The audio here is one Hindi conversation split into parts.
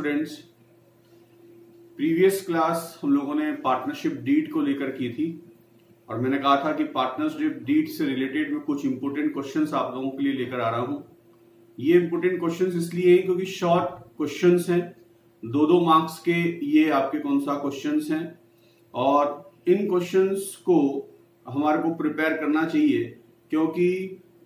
स्टूडेंट्स, प्रीवियस क्लास हम लोगों ने पार्टनरशिप डीड को लेकर की थी और मैंने कहा था कि पार्टनरशिप डीड से रिलेटेड मैं कुछ इंपोर्टेंट क्वेश्चंस आप लोगों के लिए लेकर आ रहा हूं। ये इंपोर्टेंट क्वेश्चंस इसलिए हैं क्योंकि शॉर्ट क्वेश्चंस हैं, 2-2 मार्क्स के ये आपके कौन सा क्वेश्चंस हैं और इन क्वेश्चंस को हमारे को प्रिपेयर करना चाहिए क्योंकि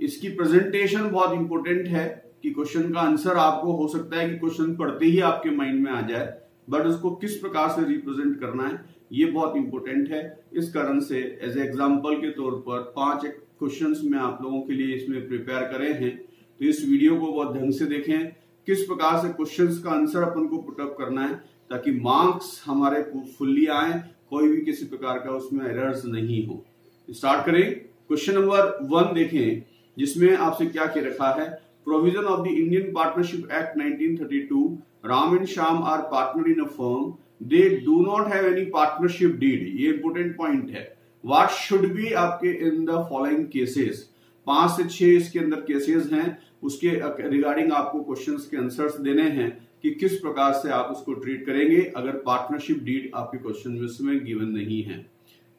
इसकी प्रेजेंटेशन बहुत इंपॉर्टेंट है कि क्वेश्चन का आंसर आपको हो सकता है कि क्वेश्चन पढ़ते ही आपके माइंड में आ जाए, बट उसको किस प्रकार से रिप्रेजेंट करना है ये बहुत इंपॉर्टेंट है। इस कारण से एज एग्जांपल के तौर पर 5 क्वेश्चंस मैं आप लोगों के लिए इसमें प्रिपेयर करे हैं, तो इस वीडियो को बहुत ढंग से देखें किस प्रकार से क्वेश्चंस का आंसर अपन को पुटअप करना है ताकि मार्क्स हमारे फुल्ली आए, कोई भी किसी प्रकार का उसमें एरर्स नहीं हो। स्टार्ट करें। क्वेश्चन नंबर 1 देखें जिसमें आपसे क्या कह रखा है, provision of the Indian partnership act 1932, Ram and Shyam are partner in a firm, they do not have any partnership deed. ये इंपोर्टेंट पॉइंट है। व्हाट शुड बी आपके इन द फॉलोइंग केसेस, 5 से 6 इसके अंदर केसेस हैं, उसके रिगार्डिंग आपको क्वेश्चंस के आंसर्स देने हैं कि किस प्रकार से आप उसको ट्रीट करेंगे अगर पार्टनरशिप डीड आपके क्वेश्चन में गिवन नहीं है।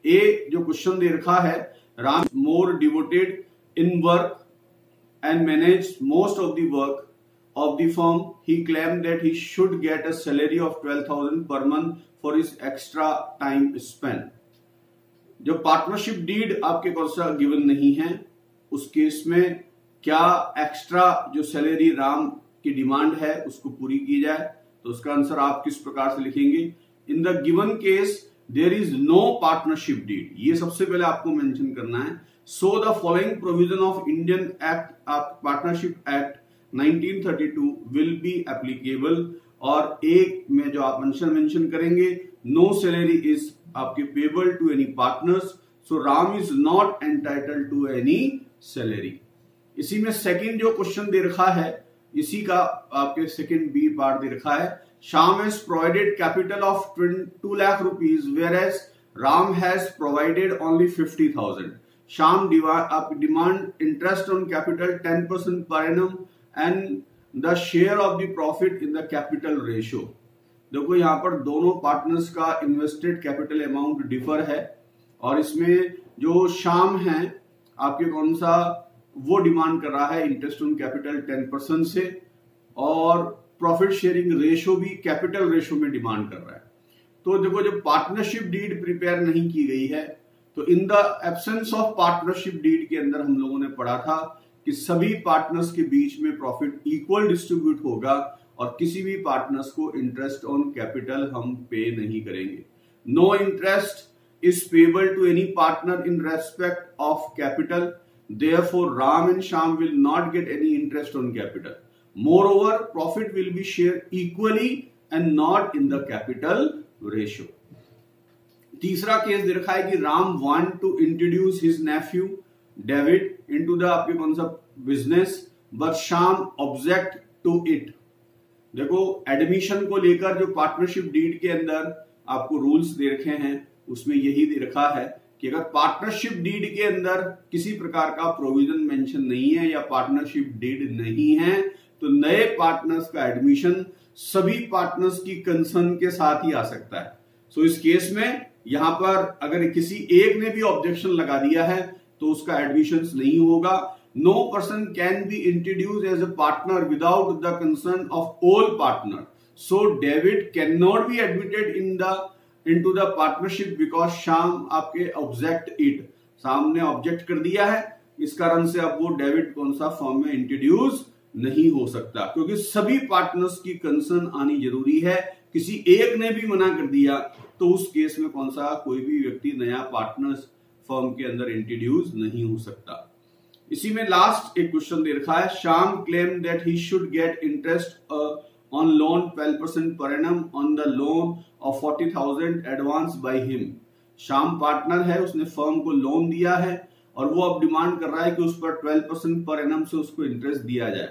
ए जो क्वेश्चन दे रखा है, Ram more devoted in work and managed most of the work of the firm. He claimed that he should get a salary of 12,000 per month for his extra time spent. जो पार्टनरशिप डीड आपके कौन सा गिवन नहीं है उस केस में क्या एक्स्ट्रा जो सैलरी राम की डिमांड है उसको पूरी की जाए, तो उसका आंसर आप किस प्रकार से लिखेंगे। In the given case there is no partnership deed, ये सबसे पहले आपको मेंशन करना है। So the following provision of Indian Partnership Act 1932 will be applicable, और एक में जो आप मेंशन करेंगे, no salary is आपके payable to any partners, so Ram is not entitled to any salary। इसी में सेकंड जो क्वेश्चन दे रखा है, इसी का आपके सेकंड बी पार्ट दे रखा है, Shyam has provided capital of 2 lakh rupees whereas Ram has provided only 50,000। Shyam demand interest on capital 10% per annum and the share of the profit in the capital ratio। देखो यहाँ पर दोनों पार्टनर्स का इन्वेस्टेड कैपिटल अमाउंट डिफर है और इसमें जो श्याम है आपके कौन सा वो डिमांड कर रहा है इंटरेस्ट ऑन कैपिटल 10% से और प्रॉफिट शेयरिंग रेशो भी कैपिटल रेशो में डिमांड कर रहा है। तो देखो जब पार्टनरशिप डीड प्रिपेयर नहीं की गई है तो in the absence of partnership deed के अंदर हम लोगों ने पढ़ा था कि सभी पार्टनर्स के बीच में प्रॉफिट इक्वल डिस्ट्रीब्यूट होगा और किसी भी पार्टनर्स को इंटरेस्ट ऑन कैपिटल हम पे नहीं करेंगे। No interest is payable to any partner in respect of capital, therefore Ram and Shyam will not get any interest on capital. Moreover profit will be share equally and not in the capital ratio. तीसरा केस दे रखा है कि Ram want to introduce his nephew David into the आपके कौन सा business but Shyam object to it. देखो एडमिशन को लेकर जो पार्टनरशिप डीड के अंदर आपको रूल्स दे रखे हैं उसमें यही दे रखा है कि अगर पार्टनरशिप डीड के अंदर किसी प्रकार का प्रोविजन मेंशन नहीं है या पार्टनरशिप डीड नहीं है तो नए पार्टनर्स का एडमिशन सभी पार्टनर्स की कंसर्न के साथ ही आ सकता है। सो इस केस में यहां पर अगर किसी एक ने भी ऑब्जेक्शन लगा दिया है तो उसका एडमिशन नहीं होगा। No person can be introduce as a partner without the concern of all partner, so David can not be admitted into the partnership because Shyam आपके ऑब्जेक्ट इट, श्याम ने ऑब्जेक्ट कर दिया है, इस कारण से अब वो डेविड कौन सा फॉर्म में इंट्रोड्यूस नहीं हो सकता क्योंकि सभी पार्टनर्स की कंसर्न आनी जरूरी है। किसी एक ने भी मना कर दिया तो उस केस में कौन सा कोई भी व्यक्ति नया पार्टनर्स फर्म के अंदर इंट्रोड्यूस नहीं हो सकता। इसी में लास्ट एक क्वेश्चन दे रखा है, Shyam claim that he should get interest on loan 12% per annum on the loan of 40,000 advance by him. Shyam partner है, उसने फर्म को लोन दिया है और वो अब डिमांड कर रहा है कि उस पर 12% पर एनम से उसको इंटरेस्ट दिया जाए।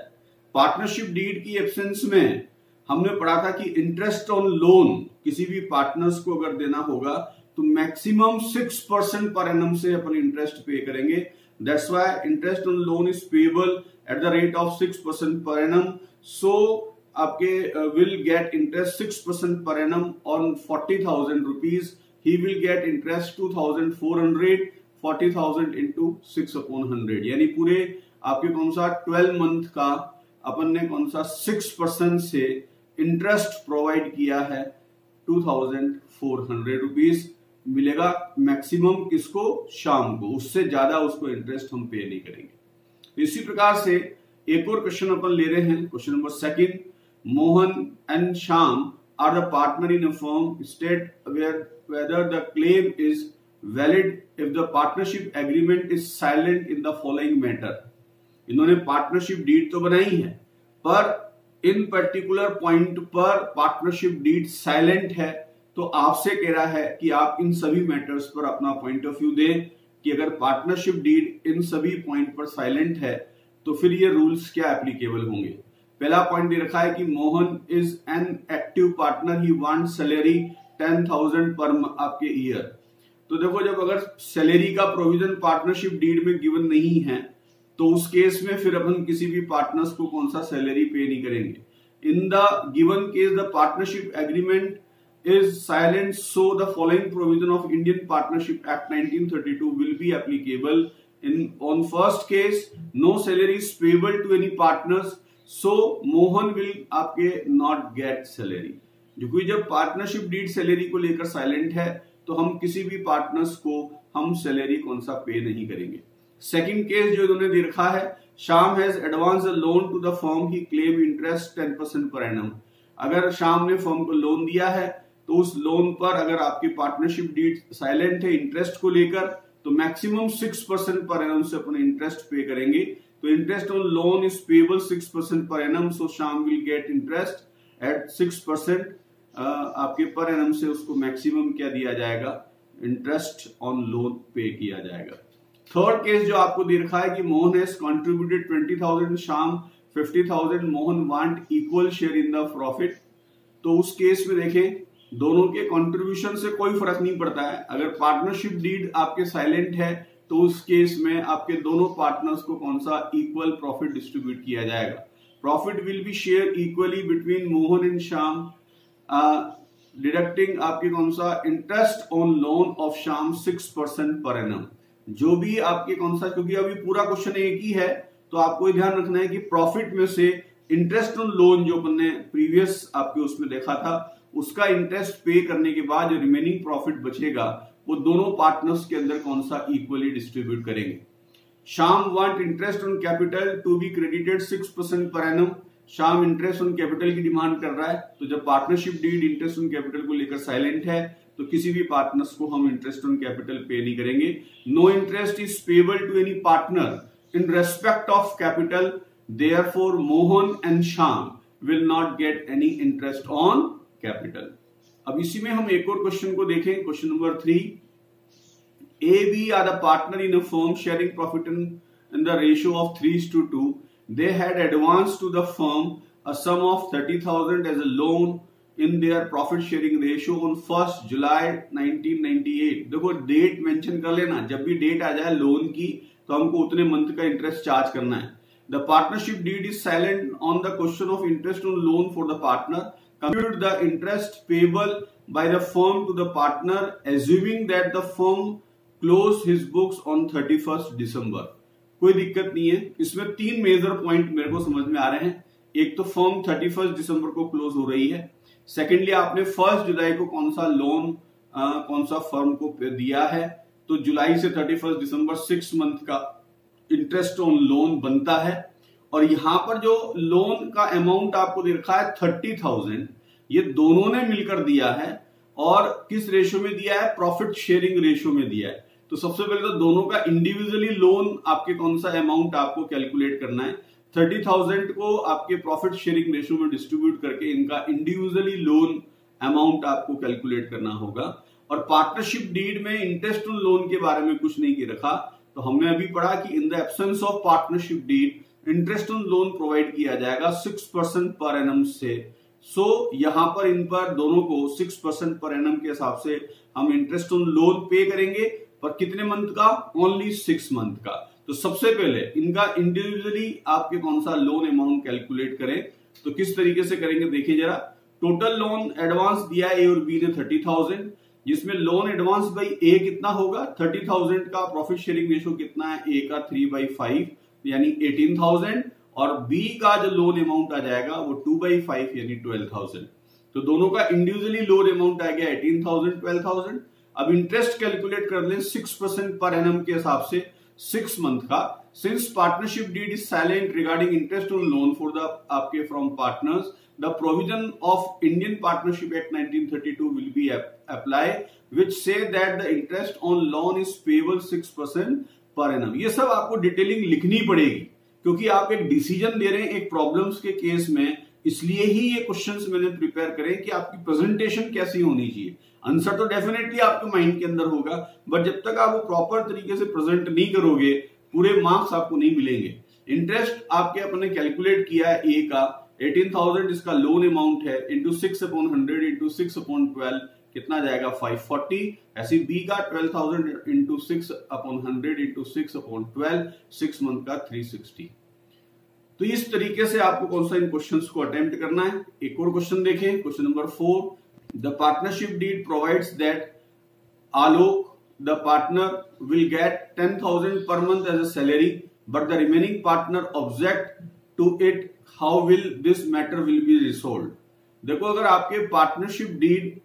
पार्टनरशिप डीड की एब्सेंस में हमने पढ़ा था कि इंटरेस्ट ऑन लोन किसी भी पार्टनर्स को अगर देना होगा तो मैक्सिमम 6% पर एनम से अपन इंटरेस्ट पे करेंगे। That's why interest on loan is payable at the rate of 6% per annum. सो आपके will get interest 6% per annum on 40,000 rupees. He will get interest 2,400, 40,000 into 6/100, यानी पूरे आपके कौन सा 12 मंथ का अपन ने कौन सा 6% से इंटरेस्ट प्रोवाइड किया है 2,400 रुपीज मिलेगा मैक्सिमम किसको, शाम को, उससे ज्यादा उसको इंटरेस्ट हम पे नहीं करेंगे। इसी प्रकार से एक और क्वेश्चन अपन ले रहे हैं, question number second. Mohan and Shyam are the partner in a firm, state whether the claim is valid if the partnership agreement is silent in the following matter। इन्होंने पार्टनरशिप डीड तो बनाई है पर इन पर्टिकुलर पॉइंट पर पार्टनरशिप डीड साइलेंट है, तो आपसे कह रहा है कि आप इन सभी मैटर्स पर अपना पॉइंट ऑफ व्यू दें कि अगर पार्टनरशिप डीड इन सभी पॉइंट पर साइलेंट है तो फिर ये रूल्स क्या एप्लीकेबल होंगे। पहला पॉइंट दे रखा है कि Mohan is an active partner, he wants salary 10,000 पर आपके ईयर। तो देखो, जब अगर सैलरी का प्रोविजन पार्टनरशिप डीड में गिवन नहीं है तो उस केस में फिर अपन किसी भी पार्टनर्स को कौन सा सैलरी पे नहीं करेंगे। इन the given case the partnership agreement is silent, so the following provision of Indian Partnership Act 1932 will be applicable. On first case, no salary is payable to any partners, so Mohan will आपके not get salary। जो कोई जब पार्टनरशिप डीड सैलरी को लेकर साइलेंट है तो हम किसी भी पार्टनर्स को हम सैलरी कौन सा पे नहीं करेंगे। सेकंड केस जो इन्होंने दे रखा है, Shyam has advance a loan to the firm, he claim interest 10% per annum. अगर श्याम ने फर्म को लोन दिया है तो उस लोन पर अगर आपकी पार्टनरशिप डीड साइलेंट है इंटरेस्ट को लेकर तो मैक्सिमम 6% पर एनम से अपन इंटरेस्ट पे करेंगे। तो interest on loan is payable 6% per annum, so Shyam will get interest eight 6% आपके पर एनम से उसको मैक्सिमम क्या दिया जाएगा, इंटरेस्ट ऑन लोन पे किया जाएगा। थर्ड केस जो आपको दे रखा है कि Mohan has contributed 20,000, Shyam 50,000, Mohan want equal share in the profit. तो उस केस में देखें दोनों के कंट्रीब्यूशन से कोई फर्क नहीं पड़ता है। अगर पार्टनरशिप डीड आपके साइलेंट है तो उस केस में आपके दोनों पार्टनर्स को कौन सा इक्वल प्रॉफिट डिस्ट्रीब्यूट किया जाएगा। Profit will be share equally between Mohan and Shyam, deducting आपके कौन सा interest on loan of Shyam 6% per annum. जो भी आपके कौन सा, क्योंकि अभी पूरा क्वेश्चन एक ही है तो आपको ध्यान रखना है कि प्रॉफिट में से इंटरेस्ट ऑन लोन जो हमने प्रीवियस आपके उसमें देखा था उसका इंटरेस्ट पे करने के बाद जो रिमेनिंग प्रॉफिट बचेगा वो दोनों पार्टनर्स के अंदर कौन सा इक्वली डिस्ट्रीब्यूट करेंगे। Shyam want interest on capital to be credited 6% per annum. Shyam interest on capital की डिमांड कर रहा है, तो जब partnership deed interest on capital को लेकर साइलेंट है तो किसी भी पार्टनर्स को हम इंटरेस्ट ऑन कैपिटल पे नहीं करेंगे। No interest is payable to any partner in respect of capital, therefore Mohan and Shyam will not get any interest on capital. अब इसी में हम एक और क्वेश्चन को देखें, question number 3। A B are the partner in a firm sharing profit in the ratio of 3:2। They had advance to the firm a sum of 30,000 as a loan in their profit sharing ratio on 1 जुलाई 1998। देखो डेट मेंशन कर लेना, जब भी डेट आ जाए लोन की तो हमको उतने मंथ का इंटरेस्ट चार्ज करना है। The partnership deed is silent on the question of interest on loan for the partner. Compute the interest payable by the firm to the partner, assuming that the firm closed his books on 31st December। कोई दिक्कत नहीं है, इसमें 3 मेजर पॉइंट मेरे को समझ में आ रहे हैं। एक तो फर्म 31 दिसंबर को क्लोज हो रही है, सेकेंडली आपने 1 जुलाई को कौन सा लोन कौन सा फर्म को दिया है, तो जुलाई से 31 दिसंबर 6 मंथ का इंटरेस्ट ऑन लोन बनता है। और यहां पर जो लोन का अमाउंट आपको दे रखा है 30,000, ये दोनों ने मिलकर दिया है और किस रेशियो में दिया है, प्रॉफिट शेयरिंग रेशियो में दिया है। तो सबसे पहले तो दोनों का इंडिविजुअली लोन आपके कौन सा अमाउंट आपको कैलकुलेट करना है। 30,000 को आपके प्रॉफिट शेयरिंग रेशियो में डिस्ट्रीब्यूट करके इनका इंडिविजुअली लोन अमाउंट आपको कैलकुलेट करना होगा। और पार्टनरशिप डीड में इंटरेस्ट ऑन लोन के बारे में कुछ नहीं रखा, तो हमने अभी पढ़ा कि in the absence of partnership deed interest on loan provide किया जाएगा 6% पर एनम से। सो यहां पर इन पर दोनों को 6% पर एनम के हिसाब से हम इंटरेस्ट ऑन लोन पे करेंगे, पर कितने मंथ का, ओनली 6 मंथ का। तो सबसे पहले इनका इंडिविजुअली आपके कौन सा लोन अमाउंट कैलकुलेट करें, तो किस तरीके से करेंगे देखिए जरा। टोटल लोन एडवांस दिया ए और बी ने 30,000, जिसमें लोन एडवांस बाई ए कितना होगा 30,000 का प्रॉफिट शेयरिंग रेशो कितना है, ए का 3/5 यानी 18,000 और बी का जो लोन अमाउंट आ जाएगा वो 2/5 यानी 12,000। तो दोनों का इंडिविजुअली लोन अमाउंट आ गया 18,000 12,000। अब इंटरेस्ट कैलकुलेट कर लें 6% पर एनम के हिसाब से 6 मंथ का। Since partnership deed is silent regarding interest on loan for the आपके from partners, the provision of Indian partnership act 1932 will be apply which says that the interest on loan is payable 6% per annum. ये सब आपको डिटेलिंग लिखनी पड़ेगी क्योंकि आप एक डिसीजन दे रहे हैं एक प्रॉब्लम्स के केस में, इसलिए ही ये क्वेश्चंस मैंने प्रिपेयर करे कि आपकी प्रेजेंटेशन कैसी होनी चाहिए। आंसर तो डेफिनेटली आपके माइंड के अंदर होगा, बट जब तक आप वो प्रॉपर तरीके से प्रेजेंट नहीं करोगे पूरे मार्क्स आपको नहीं मिलेंगे। इंटरेस्ट आपके अपने कैलकुलेट किया है ए का 18,000 इसका लोन अमाउंट है इंटू 6/100 इंटू 6/12 कितना जाएगा 540। ऐसे बी का 12,000 इंटू 6/100 इंटू 6/12 6 मंथ का 360। तो इस तरीके से आपको कौन सा इन क्वेश्चंस को अटेम्प्ट करना है। एक और क्वेश्चन देखें, question number 4। The partnership deed provides that Alok the partner will get 10,000 per month as a salary but the remaining partner object to it, how will this matter will be resolve. देखो अगर आपके पार्टनरशिप डीड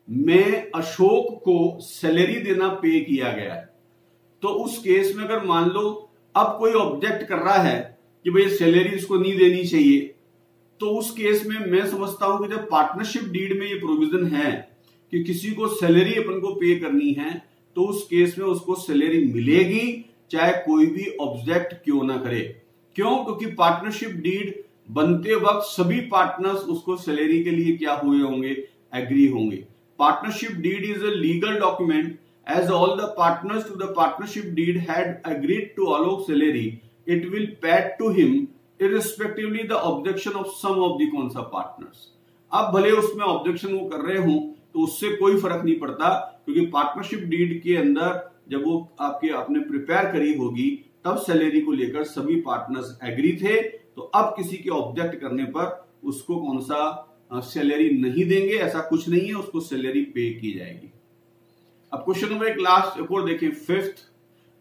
में अशोक को सैलरी देना पे किया गया है तो उस केस में अगर मान लो अब कोई ऑब्जेक्ट कर रहा है कि भाई सैलरी इसको नहीं देनी चाहिए, तो उस केस में मैं समझता हूं कि जब पार्टनरशिप डीड में ये प्रोविजन है कि किसी को सैलरी अपन को पे करनी है तो उस केस में उसको सैलरी मिलेगी चाहे कोई भी ऑब्जेक्ट क्यों ना करे। क्यों? क्योंकि पार्टनरशिप डीड बनते वक्त सभी पार्टनर्स उसको सैलरी के लिए क्या हुए होंगे, एग्री होंगे। Partnership deed is a legal document as all the partners to the partnership deed had agreed to Alok salary, it will pay to him irrespectively the objection of some of the कौन सा पार्टनर्स। अब भले उसमें ऑब्जेक्शन वो कर रहे हों तो उससे कोई फर्क नहीं पड़ता क्योंकि पार्टनरशिप डीड के अंदर जब वो आपने प्रिपेयर करी होगी तब सैलरी को लेकर सभी पार्टनर्स एग्री थे, तो अब किसी के ऑब्जेक्ट करने पर उसको कौन सा सैलरी नहीं देंगे, ऐसा कुछ नहीं है, उसको सैलरी पे की जाएगी। अब क्वेश्चन नंबर एक लास्ट एक और देखिए 5th।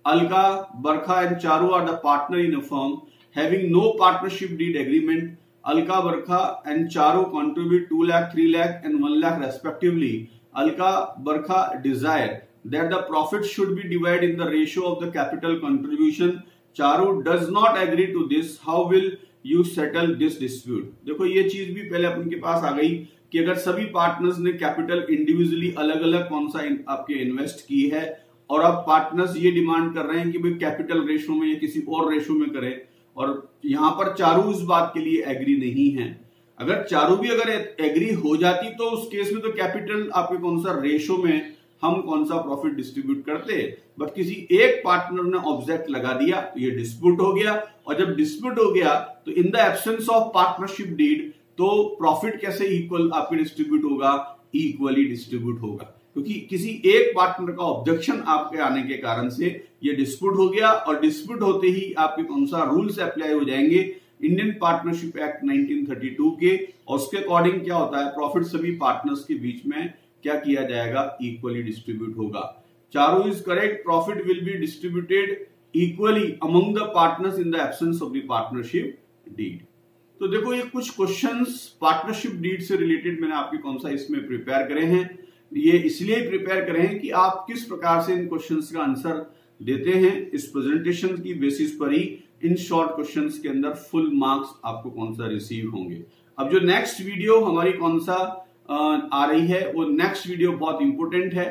Alka, Barkha and Charu are the partner in a firm having no partnership deed agreement. Alka, Barkha and Charu contribute 2 lakh, 3 lakh and 1 lakh respectively. Alka, Barkha desire that the profit should be divided in the ratio of the capital contribution. Charu does not agree to this. How will you settle this dispute? देखो ये चीज भी पहले अपन के पास आ गई कि अगर सभी पार्टनर्स ने कैपिटल इंडिविजुअली अलग अलग कौन सा आपके इन्वेस्ट की है और अब पार्टनर्स ये डिमांड कर रहे हैं कि भाई कैपिटल रेशो में या किसी और रेशो में करें, और यहां पर चारू इस बात के लिए एग्री नहीं है। अगर चारू भी अगर एग्री हो जाती तो उस केस में तो कैपिटल आपके कौन सा रेशो में हम कौन सा प्रॉफिट डिस्ट्रीब्यूट करते, बट किसी एक पार्टनर ने ऑब्जेक्ट लगा दिया तो ये डिस्प्यूट हो गया, और जब डिस्प्यूट हो गया तो in the absence of partnership deed तो प्रॉफिट कैसे इक्वल आपके डिस्ट्रीब्यूट होगा, इक्वली डिस्ट्रीब्यूट होगा, क्योंकि किसी एक पार्टनर का ऑब्जेक्शन आपके आने के कारण से ये डिस्प्यूट हो गया, और डिस्प्यूट होते ही आपके कौन सा रूल्स अप्लाई हो जाएंगे इंडियन पार्टनरशिप एक्ट 1932 के, और उसके अकॉर्डिंग क्या होता है प्रॉफिट सभी पार्टनर्स के बीच में क्या किया जाएगा, इक्वली डिस्ट्रीब्यूट होगा। Charu is correct, profit will be distributed equally among the partners in the absence of the partnership deed. तो देखो ये कुछ क्वेश्चंस पार्टनरशिप डीड से रिलेटेड मैंने आपके कौन सा इसमें प्रिपेयर करे हैं। ये इसलिए प्रिपेयर करें हैं कि आप किस प्रकार से इन क्वेश्चंस का आंसर देते हैं, इस प्रेजेंटेशन की बेसिस पर ही इन शॉर्ट क्वेश्चंस के अंदर फुल मार्क्स आपको कौन सा रिसीव होंगे। अब जो नेक्स्ट वीडियो हमारी कौन सा आ रही है वो नेक्स्ट वीडियो बहुत इंपोर्टेंट है।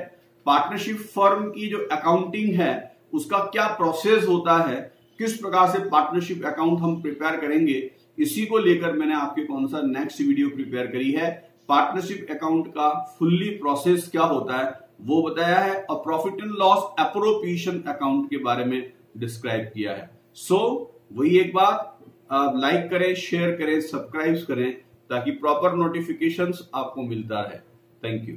पार्टनरशिप फर्म की जो अकाउंटिंग है उसका क्या प्रोसेस होता है, किस प्रकार से पार्टनरशिप अकाउंट हम प्रिपेयर करेंगे, इसी को लेकर मैंने आपके कौन सा नेक्स्ट वीडियो प्रिपेयर करी है। पार्टनरशिप अकाउंट का फुल्ली प्रोसेस क्या होता है वो बताया है, और profit and loss appropriation account के बारे में डिस्क्राइब किया है। सो वही एक बात, लाइक करें, शेयर करें, सब्सक्राइब करें ताकि प्रॉपर नोटिफिकेशंस आपको मिलता रहे। Thank you.